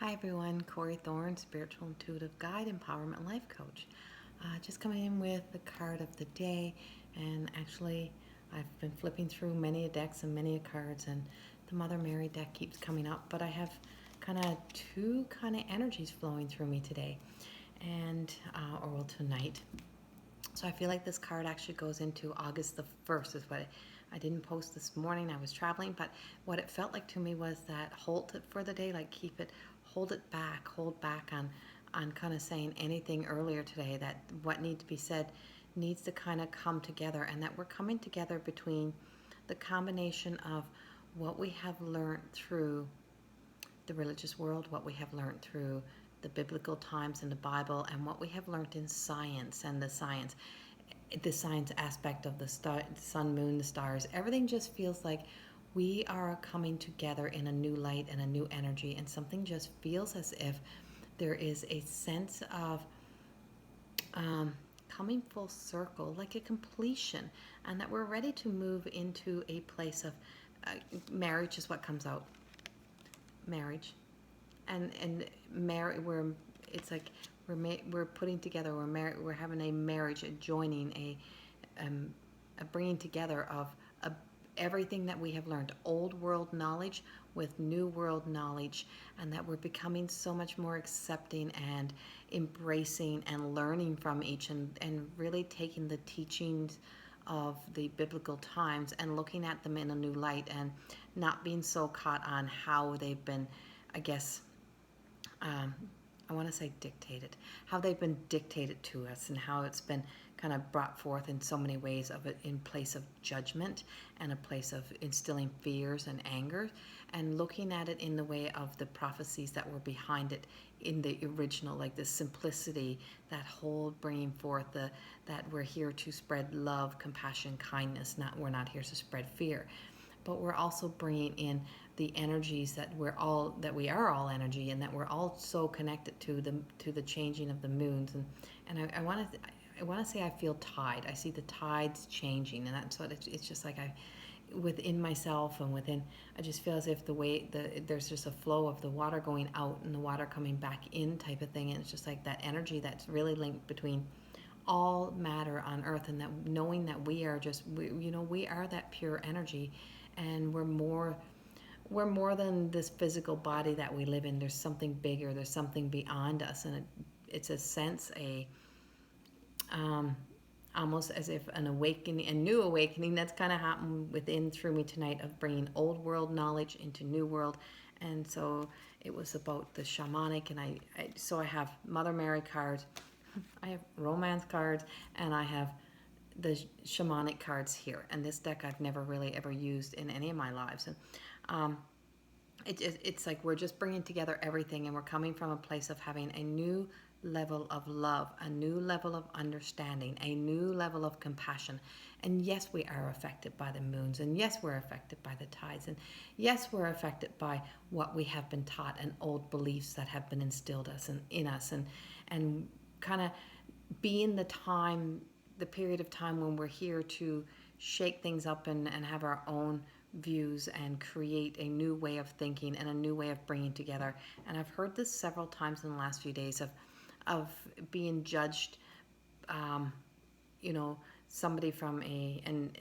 Hi everyone, Corey Thorne, Spiritual Intuitive Guide, Empowerment Life Coach. Just coming in with the card of the day, and actually I've been flipping through many a decks and many a cards, and the Mother Mary deck keeps coming up, but I have kind of two kind of energies flowing through me today, and or well tonight. So I feel like this card actually goes into August the 1st is what I didn't post this morning. I was traveling, but what it felt like to me was that hold it for the day, like keep it, hold it back, hold back on kind of saying anything earlier today, that what needs to be said needs to kind of come together, and that we're coming together between the combination of what we have learned through the religious world, what we have learned through the biblical times in the Bible, and what we have learned in science and the science aspect of the sun, moon, the stars. Everything just feels like we are coming together in a new light and a new energy, and something just feels as if there is a sense of coming full circle, like a completion, and that we're ready to move into a place of marriage is what comes out. Marriage, and marry. We're it's like we're putting together. We're having a marriage, a joining, a bringing together of a, everything that we have learned, old world knowledge with new world knowledge, and that we're becoming so much more accepting and embracing and learning from each, and really taking the teachings of the biblical times and looking at them in a new light, and not being so caught on how they've been, I guess, um, I want to say dictated, how they've been dictated to us, and how it's been kind of brought forth in so many ways of it in place of judgment and a place of instilling fears and anger, and looking at it in the way of the prophecies that were behind it in the original, like the simplicity, that whole bringing forth that we're here to spread love, compassion, kindness. Not we're not here to spread fear, but we're also bringing in the energies that we are all energy, and that we're all so connected to the changing of the moons, and I want to say I feel tide. I see the tides changing, and that's what it's just like I within myself and within. I just feel as if there's just a flow of the water going out and the water coming back in type of thing, and it's just like that energy that's really linked between all matter on earth, and that knowing that we are just we are that pure energy, and we're more than this physical body that we live in. There's something bigger, there's something beyond us, and it's a sense, um, almost as if an awakening, a new awakening that's kind of happened within through me tonight, of bringing old world knowledge into new world. And so it was about the shamanic, and so I have Mother Mary cards, I have romance cards, and I have the shamanic cards here. And this deck I've never really ever used in any of my lives, and um, it's like we're just bringing together everything, and we're coming from a place of having a new level of love, a new level of understanding, a new level of compassion. And yes, we are affected by the moons, and yes, we're affected by the tides, and yes, we're affected by what we have been taught and old beliefs that have been instilled in us, and kind of being the period of time when we're here to shake things up, and have our own views and create a new way of thinking and a new way of bringing together. And I've heard this several times in the last few days of being judged, um, somebody from and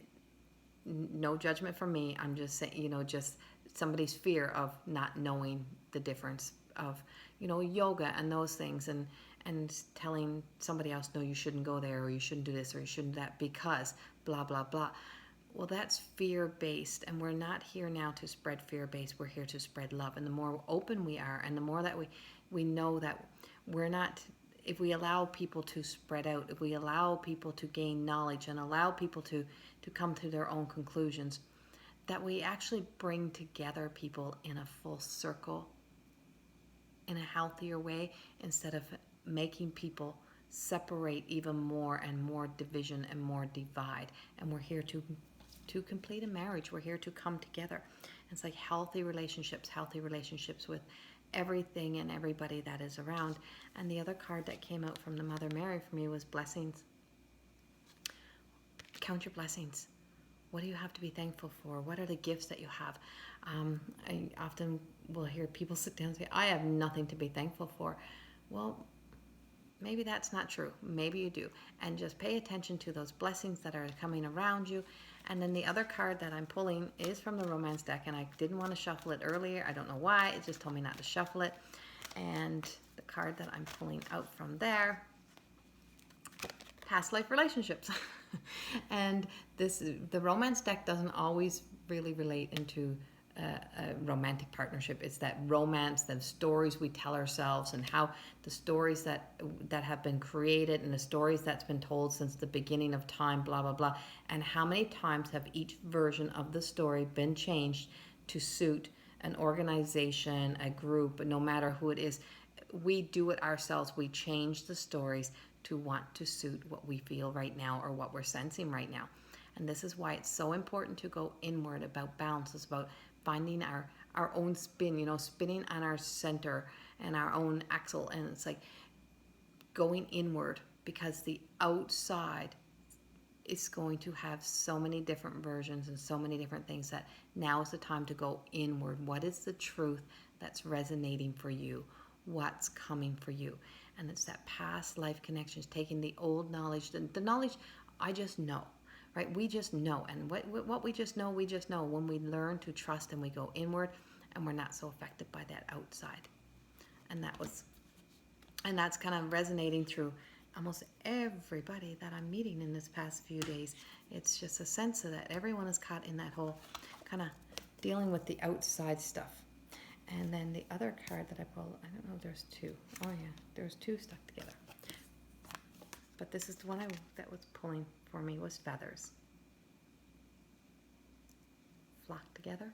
no judgment from me. I'm just saying, just somebody's fear of not knowing the difference of, yoga and those things, and telling somebody else, no, you shouldn't go there, or you shouldn't do this, or you shouldn't do that, because blah, blah, blah. Well, that's fear-based, and we're not here now to spread fear-based. We're here to spread love. And the more open we are, and the more that we know that we're not, if we allow people to spread out, if we allow people to gain knowledge and allow people to come to their own conclusions, that we actually bring together people in a full circle, in a healthier way, instead of making people separate even more, and more division and more divide. And we're here to complete a marriage. We're here to come together. It's like healthy relationships with everything and everybody that is around. And the other card that came out from the Mother Mary for me was blessings. Count your blessings. What do you have to be thankful for? What are the gifts that you have? I often will hear people sit down and say, I have nothing to be thankful for. Well, maybe that's not true. Maybe you do. And just pay attention to those blessings that are coming around you. And then the other card that I'm pulling is from the romance deck, and I didn't want to shuffle it earlier. I don't know why. It just told me not to shuffle it. And the card that I'm pulling out from there, past life relationships. And the romance deck doesn't always really relate into a romantic partnership. It's that romance, the stories we tell ourselves, and how the stories that have been created, and the stories that's been told since the beginning of time, blah blah blah, and how many times have each version of the story been changed to suit an organization, a group, no matter who it is. We do it ourselves. We change the stories to want to suit what we feel right now or what we're sensing right now. And this is why it's so important to go inward about balance. It's about finding our own spin, spinning on our center and our own axle. And it's like going inward, because the outside is going to have so many different versions and so many different things, that now is the time to go inward. What is the truth that's resonating for you? What's coming for you? And it's that past life connections, taking the old knowledge, the knowledge I just know, right? We just know. And what we just know when we learn to trust and we go inward, and we're not so affected by that outside. And that's kind of resonating through almost everybody that I'm meeting in this past few days. It's just a sense of that everyone is caught in that whole kind of dealing with the outside stuff. And then the other card that I pulled, I don't know, there's two. Oh yeah, there's two stuck together. But this is the one that was pulling for me, was feathers. Flock together.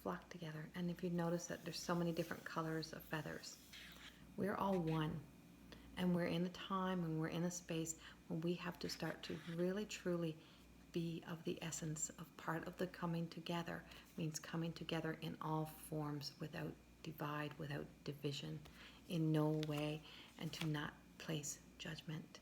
Flock together. And if you notice that there's so many different colors of feathers, we're all one. And we're in a time and we're in a space when we have to start to really, truly be of the essence of part of the coming together. Means coming together in all forms, without divide, without division, in no way, and to not place judgment.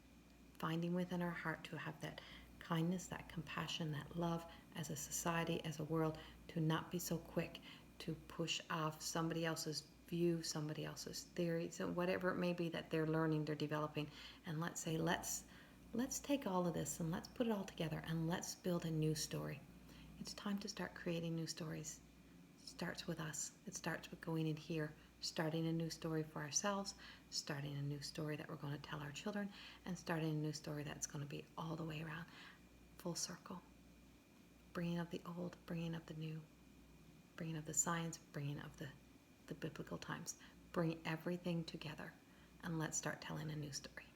Finding within our heart to have that kindness, that compassion, that love as a society, as a world, to not be so quick to push off somebody else's view, somebody else's theory, so whatever it may be that they're learning, they're developing, and let's say, let's take all of this and let's put it all together and let's build a new story. It's time to start creating new stories. It starts with us. It starts with going in here, starting a new story for ourselves, starting a new story that we're going to tell our children, and starting a new story that's going to be all the way around, full circle. Bringing up the old, bringing up the new, bringing up the science, bringing up the biblical times. Bring everything together, and let's start telling a new story.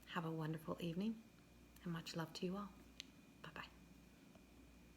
Have a wonderful evening, and much love to you all. Bye-bye.